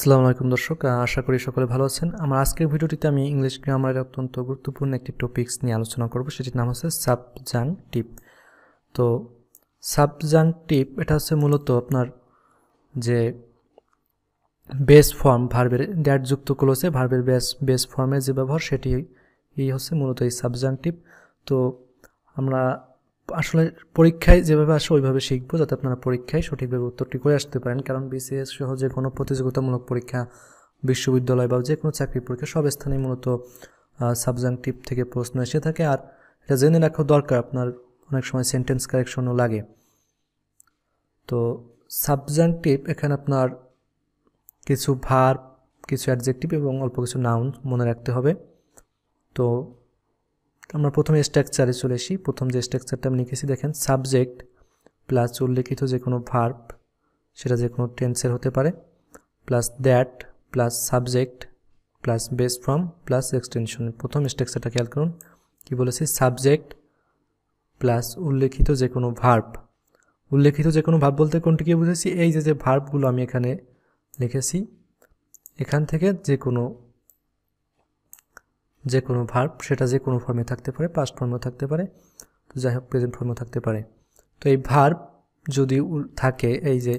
আসসালামু আলাইকুম দর্শক, আশা করি সকলে ভালো আছেন। আমার আজকের ভিডিওটিতে আমি ইংলিশ গ্রামারের অত্যন্ত গুরুত্বপূর্ণ একটি টপিকস নিয়ে আলোচনা করব, সেটির নাম হচ্ছে সাবজাংটিভ। তো সাবজাংটিভ এটা হচ্ছে মূলত আপনার যে বেস ফর্ম ভার্বের দ্যাট যুক্ত ক্লোজে ভার্বের বেস ফর্মের যে ব্যবহার সেটি হচ্ছে মূলত এই সাবজাংটিভ। তো আমরা আসলে পরীক্ষায় যেভাবে আসে ওইভাবে শিখবো, যাতে আপনারা পরীক্ষায় সঠিকভাবে উত্তরটি করে আসতে পারেন। কারণ বিসিএস সহ যে কোনো প্রতিযোগিতামূলক পরীক্ষা, বিশ্ববিদ্যালয় বা যে কোনো চাকরি পরীক্ষা সব স্থানে মূলত সাবজাংটিভ থেকে প্রশ্ন এসে থাকে। আর এটা জেনে রাখা দরকার, আপনার অনেক সময় সেন্টেন্স কারেকশনও লাগে। তো সাবজাংটিভ এখানে আপনার কিছু ভার্ব, কিছু অ্যাডজেক্টিভ এবং অল্প কিছু নাউন মনে রাখতে হবে। তো আমরা প্রথমে স্ট্রাকচারে চলে আসি। প্রথম যে স্ট্রাকচারটা আমি লিখেছি দেখেন, সাবজেক্ট প্লাস উল্লেখিত যে কোনো ভার্ব, সেটা যে কোনো টেন্সের হতে পারে, plus that plus subject plus base form plus extension. প্রথম স্ট্রাকচারটা খেয়াল করুন, কি বলেছি, সাবজেক্ট প্লাস উল্লেখিত যে কোনো ভার্ব। উল্লেখিত যে কোনো ভার্ব বলতে কোনটি কি বুঝেছি, এই যে ভার্বগুলো আমি এখানে লিখেছি, এখান থেকে যে কোনো ভার্ব সেটা যে কোনো ফর্মে থাকতে পারে, পাস্ট ফর্মেও থাকতে পারে, তো যাই হোক প্রেজেন্ট ফর্মেও থাকতে পারে। তো এই ভার্ব যদি থাকে এই যে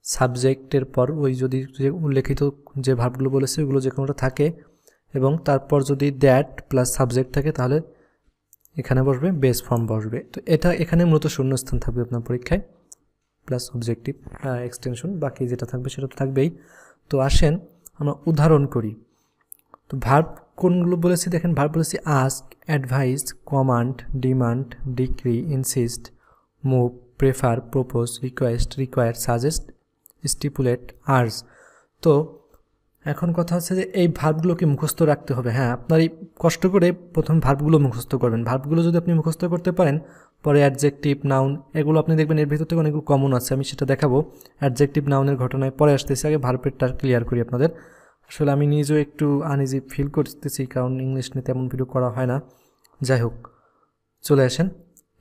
সাবজেক্টের পর, ওই যদি যে উল্লেখিত যে ভার্বগুলো বলেছে ওগুলো যে কোনোটা থাকে, এবং তারপর যদি দ্যাট প্লাস সাবজেক্ট থাকে, তাহলে এখানে বসবে বেস ফর্ম বসবে। তো এটা এখানে মূলত শূন্যস্থান থাকবে আপনার পরীক্ষায়, প্লাস অবজেক্টিভ এক্সটেনশন, বাকি যেটা থাকবে সেটা তো থাকবেই। তো আসেন আমরা উদাহরণ করি। তো ভার্ব কোনগুলো বলেছি দেখেন, ভার্ব বলেছি ask, advice, command, demand, decree, insist, move, prefer, propose, request, require, suggest, stipulate, urge. তো এখন কথা হচ্ছে যে এই ভার্বগুলোকে মুখস্থ রাখতে হবে। হ্যাঁ, আপনার এই কষ্ট করে প্রথম ভার্বগুলো মুখস্থ করবেন। ভার্বগুলো যদি আপনি মুখস্থ করতে পারেন, পরে অ্যাডজেক্টিভ, নাউন, এগুলো আপনি দেখবেন এর ভিতর থেকে অনেকগুলো কমন আছে, আমি সেটা দেখাবো। অ্যাডজেক্টিভ নাউনের ঘটনায় পরে আসতেছি, আগে ভার্বেরটা ক্লিয়ার করি আপনাদের। আসলে আমি নিজেও একটু আনইজি ফিল করতেছি, কারণ ইংলিশ নিয়ে তেমন ভিডিও করা হয় না। যাই হোক, চলে আসেন,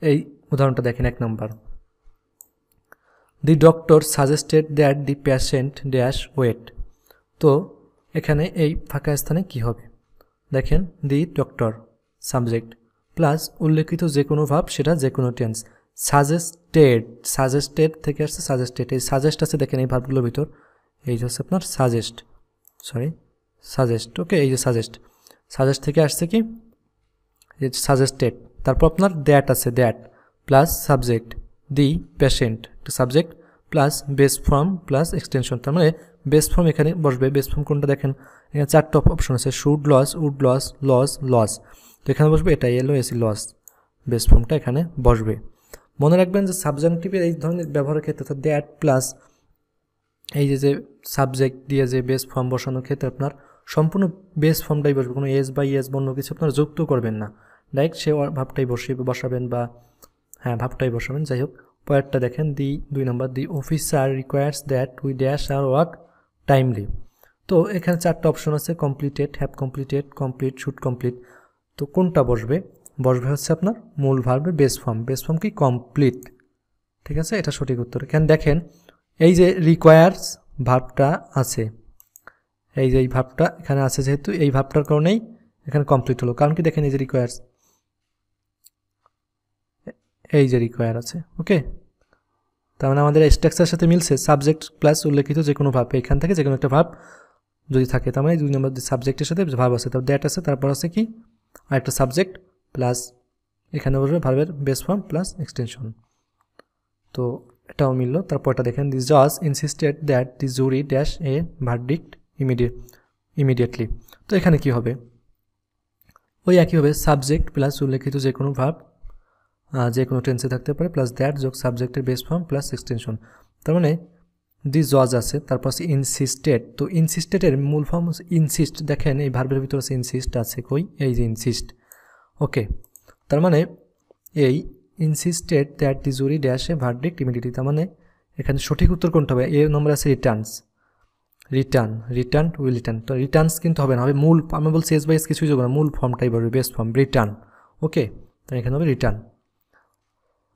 এই উদাহরণটা দেখেন। 1 number, the doctor suggested that the patient dash wait. তো এখানে এই ফাঁকা স্থানে কি হবে দেখেন, দি ডক্টর সাবজেক্ট প্লাস উল্লেখিত যে কোনো ভাব, সেটা যে কোনো টেন্স। সাজেস্টেড থেকে আসছে সাজেস্টেড, এই সাজেস্ট আছে দেখেন এই ভার্বগুলোর ভিতর, এই যে হচ্ছে আপনার সাজেস্ট, ওকে, এই যে সাজেস্ট থেকে আসছে কি সাজেস্টেড। তারপর আপনার দ্যাট আছে, that plus subject, the patient subject plus base form plus extension. তার মানে বেস ফর্ম এখানে বসবে। বেস ফর্ম কোনটা দেখেন, এখানে 4টা অপশন আছে, should loss, would loss, loss. তো এখানে বসবে এটা, এসি লস, বেস ফর্মটা এখানে বসবে। মনে রাখবেন যে সাবজাংটিভের এই ধরনের ব্যবহারের ক্ষেত্রে তো দ্যাট প্লাস এই যে সাবজেক্ট দিয়ে যে বেস ফর্ম বসানোর ক্ষেত্রে আপনার সম্পূর্ণ বেস ফর্মটাই বসবে, কোনো এস বা ইএস বন্য কিছু আপনার যুক্ত করবেন না, ডাইরেক্ট সে ভাবটাই বসাবেন, বা হ্যাঁ ভাবটাই বসাবেন। যাই হোক, পরেরটা দেখেন, 2 number, the officer requires that we dash our work timely. তো এখানে 4টা অপশন আছে, completed, have completed, complete, should complete. তো কোনটা বসবে হচ্ছে আপনার মূল ভার্বের বেস ফর্ম কি কমপ্লিট, ঠিক আছে, এটা সঠিক উত্তর। এখানে দেখেন এই যে রিকোয়ার্স ভার্বটা আছে, এই যে এই ভার্বটা এখানে আছে, যেহেতু এই ভার্বটার কারণেই এখানে কমপ্লিট হলো। কারণ কি দেখেন, এই যে রিকোয়ার্স, এই যে রিকোয়ার আছে, ওকে। তার মানে আমাদের স্ট্রাকচারের সাথে মিলছে, সাবজেক্ট প্লাস উল্লেখিত যে কোনো ভার্ব, এখান থেকে যে কোনো একটা ভার্ব যদি থাকে, তার মানে 2 নম্বর সাবজেক্টের সাথে ভার্ব আছে, তারপর দ্যাট আছে, তারপর আছে কি আরেকটা সাবজেক্ট প্লাস এখানে বসবে ভার্বের বেস ফর্ম প্লাস এক্সটেনশন। তো এটাও মিলল। তারপর এটা দেখেন, দি জাজ insisted that the jury dash a verdict immediately. তো এখানে কি হবে, ওই একইভাবে সাবজেক্ট প্লাস উল্লেখিত যে কোনো ভার্ব যে কোনো টেন্সে থাকতে পারে, প্লাস দ্যাট যোগ সাবজেক্টের বেস ফর্ম প্লাস এক্সটেনশন। তার মানে দি জজ আছে, তারপর আছে ইনসিস্টেড। তো ইনসিস্টেডের মূল ফর্ম হচ্ছে ইনসিস্ট। দেখেন এই ভার্বের ভিতরে আছে ইনসিস্ট আছে, কই, এই যে ইনসিস্ট, ওকে। তার মানে এই insisted that the jury dash a verdict immediately, তার মানে এখানে সঠিক উত্তর কোনটা হবে, এর নম্বর আছে রিটার্ন উইল রিটার্ন। তো রিটার্নস কিন্তু হবে না, হবে মূল, আমি বলছি এস বাই এস কিছুই যাবে না, মূল ফর্মটাই বলবে, বেস ফর্ম রিটার্ন, ওকে। তো এখানে হবে রিটার্ন।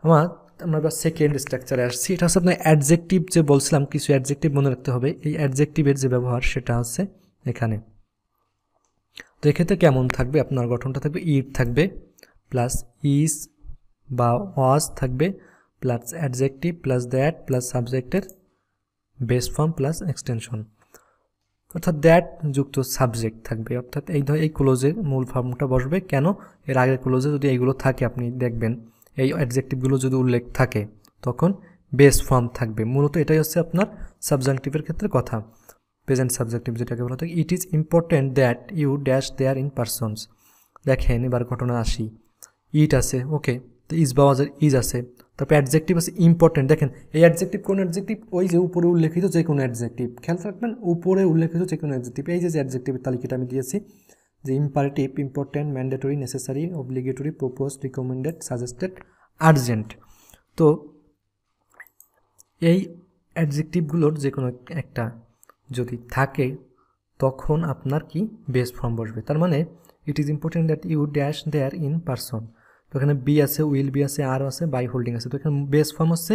আমার আমরা এবার সেকেন্ড স্ট্রাকচারে আসছি। এটা হচ্ছে আপনার অ্যাডজেক্টিভ, যে বলছিলাম কিছু অ্যাডজেক্টিভ মনে রাখতে হবে। এই অ্যাডজেক্টিভের যে ব্যবহার সেটা হচ্ছে এখানে। তো এক্ষেত্রে কেমন থাকবে, আপনার গঠনটা থাকবে ইট থাকবে প্লাস ইজ বা ওয়াজ থাকবে plus adjective plus that plus সাবজেক্টের বেস ফর্ম প্লাস এক্সটেনশন, অর্থাৎ দ্যাট যুক্ত সাবজেক্ট থাকবে। অর্থাৎ এই ক্লোজের মূল ফর্মটা বসবে। কেন? এর আগের ক্লোজে যদি এইগুলো থাকে, আপনি দেখবেন এই অ্যাডজেক্টিভগুলো যদি উল্লেখ থাকে তখন বেস ফর্ম থাকবে। মূলত এটাই হচ্ছে আপনার সাবজেক্টিভের ক্ষেত্রে কথা। প্রেজেন্ট সাবজেক্টিভ যেটাকে বলা থাকে, it is important that you dash there in persons. দেখেন এবার ঘটনা আসি, ইট আছে, ওকে, তো ইজ বা ওয়াজের ইজ আছে, তারপর অ্যাডজেক্টিভ আছে ইম্পর্টেন্ট। দেখেন এই অ্যাডজেক্টিভ কোন অ্যাডজেক্টিভ? ওই যে উপরে উল্লেখিত যে কোনো অ্যাডজেক্টিভ, খেয়াল রাখবেন উপরে উল্লেখিত যে কোনো অ্যাডজেক্টিভ। এই যে অ্যাডজেক্টিভের তালিকাটা আমি দিয়েছি, যে imperative, important, mandatory, necessary, obligatory, proposed, recommended, suggested, urgent. তো এই অ্যাডজেক্টিভগুলোর যে কোনো একটা যদি থাকে তখন আপনার কি বেস ফর্ম বসবে। তার মানে it is important that you dash there in person. তো এখানে বি আছে, উইল বি আছে, আর আছে, বাই হোল্ডিং আছে। তো এখানে বেস ফর্ম হচ্ছে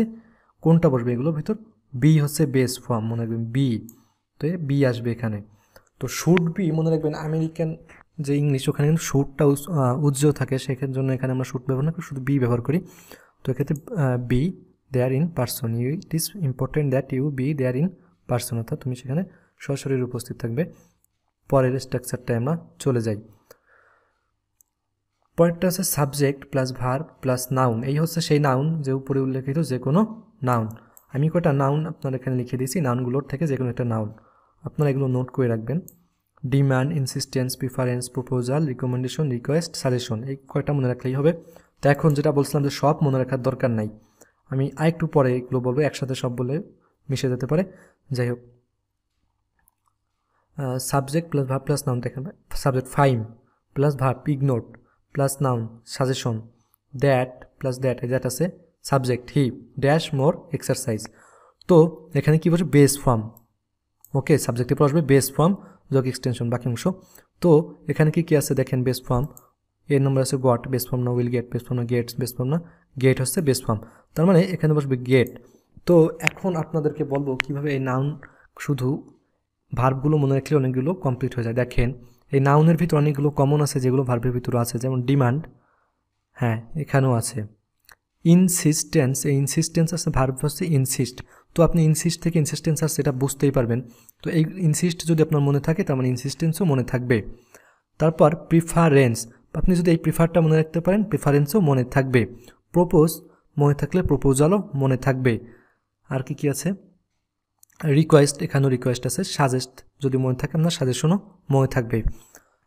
কোনটা বসবে এগুলোর ভিতর? বি হচ্ছে বেস ফর্ম, মনে রাখবেন বি। তো বি আসবে এখানে। তো শুড বি মনে রাখবেন, আমেরিকান যে ইংলিশ ওখানে কিন্তু শুডটা উজ্জ্বল থাকে, সেখানের জন্য এখানে আমরা শুড ব্যবহার না করি, শুধু বি ব্যবহার করি। তো এক্ষেত্রে be there in person, it is important that you be there in person, অর্থাৎ তুমি সেখানে সশরীরে উপস্থিত থাকবে। পরের স্ট্রাকচারটায় আমরা চলে যাই। পরেরটা হচ্ছে subject plus verb plus noun. এই হচ্ছে সেই নাউন যে উপরে উল্লেখিত যে কোনো নাউন। আমি কয়টা নাউন আপনার এখানে লিখে দিয়েছি, নাউনগুলোর থেকে যে কোনো একটা নাউন আপনারা এগুলো নোট করে রাখবেন। Demand, insistence, preference, proposal, recommendation, request, suggestion, এই কয়টা মনে রাখলেই হবে। তো এখন যেটা বলছিলাম যে সব মনে রাখার দরকার নাই, আমি আরেকটু পরে এগুলো বলবো, একসাথে সব বলে মিশে যেতে পারে। যাই হোক, subject plus verb plus noun, দেখেন সাবজেক্ট ফাইম plus verb ignore plus noun suggestion, that plus that আছে subject he dash more exercise. তো এখানে কী বলছে? Base form. ওকে, সাবজেক্টের পর আসবে বেস ফর্ম যোগ এক্সটেনশন বাকি অংশ। তো এখানে কি আছে দেখেন, বেস ফর্ম এর নম্বর আছে গট, বেস ফর্ম না উইল গেট, বেস ফর্ম না গেটস, বেস ফর্ম না গেট হচ্ছে বেস ফর্ম। তার মানে এখানে বসবে গেট। তো এখন আপনাদেরকে বলবো কিভাবে এই নাউন শুধু ভার্বগুলো মনে রাখলে অনেকগুলো কমপ্লিট হয়ে যায়। দেখেন এই নাউনের ভিতর অনেকগুলো কমন আছে যেগুলো ভার্বের ভিতরে আছে, যেমন ডিমান্ড, হ্যাঁ এখানেও আছে। ইনসিস্টেন্স, এই ইনসিস্টেন্স আছে, ভার্ব হচ্ছে ইনসিস্ট। তো আপনি ইনসিস্ট থেকে ইনসিস্টেন্স আছে সেটা বুঝতেই পারবেন। তো এই ইনসিস্ট যদি আপনার মনে থাকে তার মানে ইনসিস্টেন্সও মনে থাকবে। তারপর প্রিফারেন্স, আপনি যদি এই প্রিফারটা মনে রাখতে পারেন প্রিফারেন্সও মনে থাকবে। প্রপোজ মনে থাকলে প্রপোজালও মনে থাকবে। আর কি আছে? রিকোয়েস্ট, এখানেও রিকোয়েস্ট আছে। সাজেস্ট যদি মনে থাকে আপনার সাজেশনও মনে থাকবে।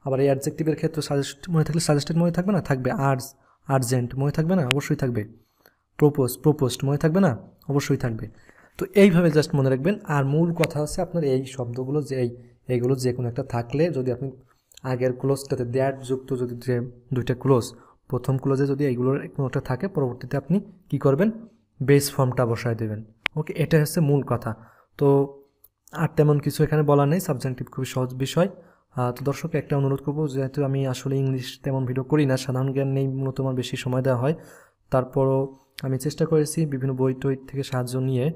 আবার এই অ্যাডজেক্টিভের ক্ষেত্রে সাজেস্ট মনে থাকলে সাজেস্টেড মনে থাকবে না? থাকবে। আর্জেন্ট মনে থাকবে না? অবশ্যই থাকবে। প্রপোজড মনে থাকবে না? অবশ্যই থাকবে। তো এইভাবে জাস্ট মনে রাখবেন। আর মূল কথা হচ্ছে আপনার এই শব্দগুলো যে এইগুলো যে কোনো একটা থাকলে, যদি আপনি আগের ক্লোজটাতে দ্যাট যুক্ত যদি যে দুইটা ক্লোজ, প্রথম ক্লোজে যদি এইগুলোর কোনো একটা থাকে, পরবর্তীতে আপনি কি করবেন? বেস ফর্মটা বসায় দেবেন। ওকে, এটা হচ্ছে মূল কথা। তো আর তেমন কিছু এখানে বলা নেই, সাবজেক্টিভ খুবই সহজ বিষয়। তো দর্শক একটা অনুরোধ করবো, যেহেতু আমি আসলে ইংলিশ তেমন ভিডিও করি না, সাধারণ জ্ঞান নেই মূলত আমার বেশি সময় দেওয়া হয়, তারপরও আমি চেষ্টা করেছি বিভিন্ন বই টই থেকে সাহায্য নিয়ে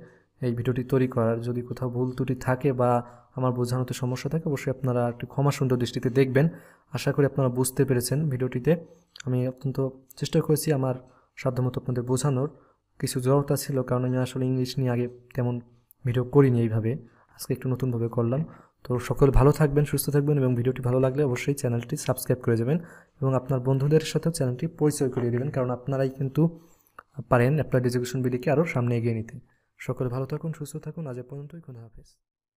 এই ভিডিওটি তৈরি করার। যদি কোথাও ভুল ত্রুটি থাকে বা আমার বোঝানোতে সমস্যা থাকে, অবশ্যই আপনারা একটু ক্ষমা সুন্দর দৃষ্টিতে দেখবেন। আশা করি আপনারা বুঝতে পেরেছেন ভিডিওটিতে। আমি অত্যন্ত চেষ্টা করেছি আমার সাধ্যমতো আপনাদের বোঝানোর। কিছু জড়তা ছিল, কারণ আমি আসলে ইংলিশ নিয়ে আগে তেমন ভিডিও করিনি এইভাবে, আজকে একটু নতুনভাবে করলাম। তো সকলে ভালো থাকবেন, সুস্থ থাকবেন, এবং ভিডিওটি ভালো লাগলে অবশ্যই চ্যানেলটি সাবস্ক্রাইব করে যাবেন এবং আপনার বন্ধুদের সাথেও চ্যানেলটি পরিচয় করিয়ে দেবেন, কারণ আপনারাই কিন্তু পারেন অ্যাপ্লাইড এডুকেশন বিডিকে আরও সামনে এগিয়ে নিতে। সকলে ভালো থাকুন, সুস্থ থাকুন। আজ পর্যন্তই, খোদা হাফেজ।